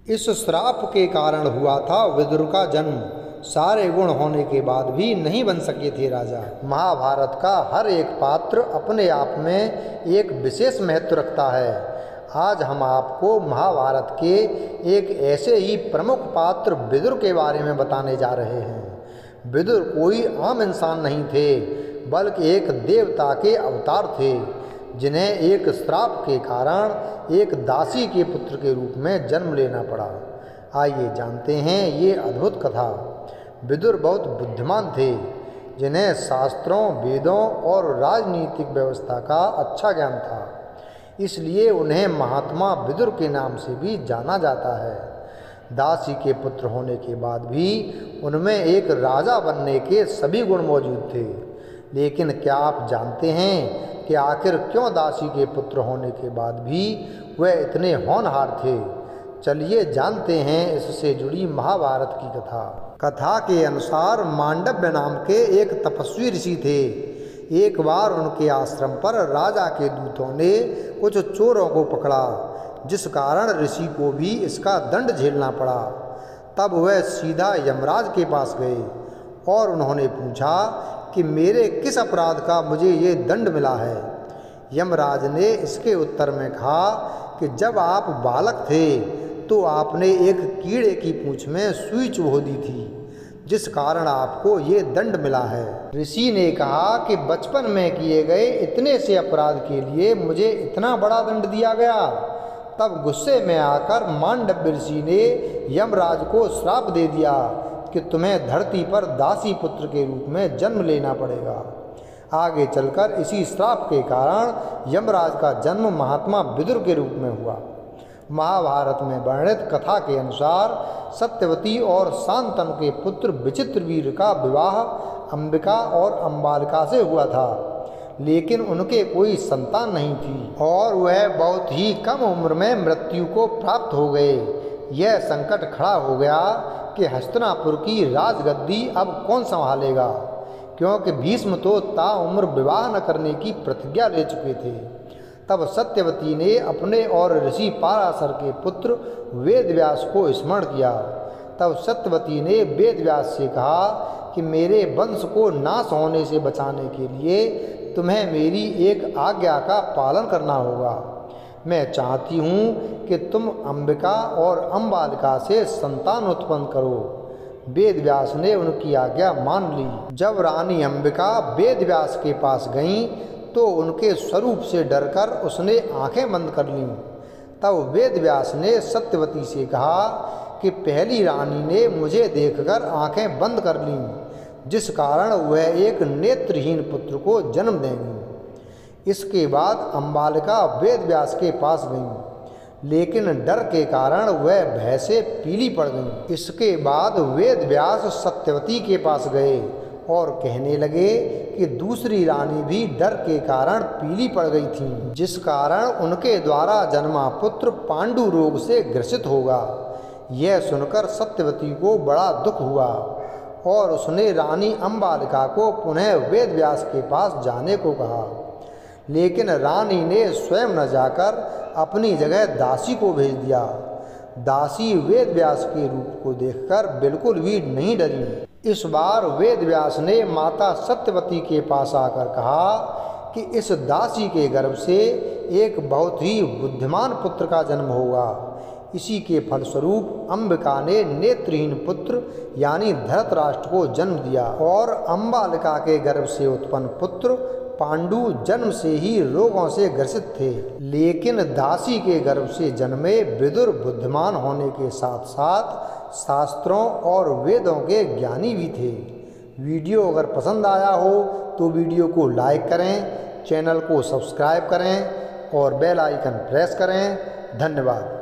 इस श्राप के कारण हुआ था विदुर का जन्म। सारे गुण होने के बाद भी नहीं बन सके थे राजा। महाभारत का हर एक पात्र अपने आप में एक विशेष महत्व रखता है। आज हम आपको महाभारत के एक ऐसे ही प्रमुख पात्र विदुर के बारे में बताने जा रहे हैं। विदुर कोई आम इंसान नहीं थे, बल्कि एक देवता के अवतार थे, जिन्हें एक श्राप के कारण एक दासी के पुत्र के रूप में जन्म लेना पड़ा। आइए जानते हैं ये अद्भुत कथा। विदुर बहुत बुद्धिमान थे, जिन्हें शास्त्रों, वेदों और राजनीतिक व्यवस्था का अच्छा ज्ञान था। इसलिए उन्हें महात्मा विदुर के नाम से भी जाना जाता है। दासी के पुत्र होने के बाद भी उनमें एक राजा बनने के सभी गुण मौजूद थे। लेकिन क्या आप जानते हैं कि आखिर क्यों दासी के पुत्र होने के बाद भी वह इतने होनहार थे? चलिए जानते हैं इससे जुड़ी महाभारत की कथा। कथा के अनुसार मांडव्य नाम के एक तपस्वी ऋषि थे। एक बार उनके आश्रम पर राजा के दूतों ने कुछ चोरों को पकड़ा, जिस कारण ऋषि को भी इसका दंड झेलना पड़ा। तब वह सीधा यमराज के पास गए और उन्होंने पूछा कि मेरे किस अपराध का मुझे ये दंड मिला है। यमराज ने इसके उत्तर में कहा कि जब आप बालक थे तो आपने एक कीड़े की पूंछ में सुई चुभो दी थी, जिस कारण आपको ये दंड मिला है। ऋषि ने कहा कि बचपन में किए गए इतने से अपराध के लिए मुझे इतना बड़ा दंड दिया गया। तब गुस्से में आकर मांडव्य ऋषि ने यमराज को श्राप दे दिया कि तुम्हें धरती पर दासी पुत्र के रूप में जन्म लेना पड़ेगा। आगे चलकर इसी श्राप के कारण यमराज का जन्म महात्मा विदुर के रूप में हुआ। महाभारत में वर्णित कथा के अनुसार सत्यवती और शांतनु के पुत्र विचित्रवीर्य का विवाह अंबिका और अंबालिका से हुआ था, लेकिन उनके कोई संतान नहीं थी और वह बहुत ही कम उम्र में मृत्यु को प्राप्त हो गए। यह संकट खड़ा हो गया कि हस्तिनापुर की राजगद्दी अब कौन संभालेगा, क्योंकि भीष्म तो ताउम्र विवाह न करने की प्रतिज्ञा ले चुके थे। तब सत्यवती ने अपने और ऋषि पाराशर के पुत्र वेदव्यास को स्मरण किया। तब सत्यवती ने वेदव्यास से कहा कि मेरे वंश को नाश होने से बचाने के लिए तुम्हें मेरी एक आज्ञा का पालन करना होगा। मैं चाहती हूँ कि तुम अंबिका और अंबालिका से संतान उत्पन्न करो। वेदव्यास ने उनकी आज्ञा मान ली। जब रानी अंबिका वेदव्यास के पास गईं तो उनके स्वरूप से डरकर उसने आंखें बंद कर लीं। तब वेदव्यास ने सत्यवती से कहा कि पहली रानी ने मुझे देखकर आंखें बंद कर लीं, जिस कारण वह एक नेत्रहीन पुत्र को जन्म देंगी। इसके बाद अंबालिका वेदव्यास के पास गईं, लेकिन डर के कारण वह भय से पीली पड़ गईं। इसके बाद वेदव्यास सत्यवती के पास गए और कहने लगे कि दूसरी रानी भी डर के कारण पीली पड़ गई थी, जिस कारण उनके द्वारा जन्मा पुत्र पांडु रोग से ग्रसित होगा। यह सुनकर सत्यवती को बड़ा दुख हुआ और उसने रानी अंबालिका को पुनः वेदव्यास के पास जाने को कहा, लेकिन रानी ने स्वयं न जाकर अपनी जगह दासी को भेज दिया। दासी वेदव्यास के रूप को देखकर बिल्कुल भी नहीं डरी। इस बार वेदव्यास ने माता सत्यवती के पास आकर कहा कि इस दासी के गर्भ से एक बहुत ही बुद्धिमान पुत्र का जन्म होगा। इसी के फलस्वरूप अंबिका ने नेत्रहीन पुत्र यानी धृतराष्ट्र को जन्म दिया और अंबालिका के गर्भ से उत्पन्न पुत्र पांडु जन्म से ही रोगों से ग्रसित थे। लेकिन दासी के गर्भ से जन्मे विदुर बुद्धिमान होने के साथ साथ शास्त्रों और वेदों के ज्ञानी भी थे। वीडियो अगर पसंद आया हो तो वीडियो को लाइक करें, चैनल को सब्सक्राइब करें और बेल आइकन प्रेस करें। धन्यवाद।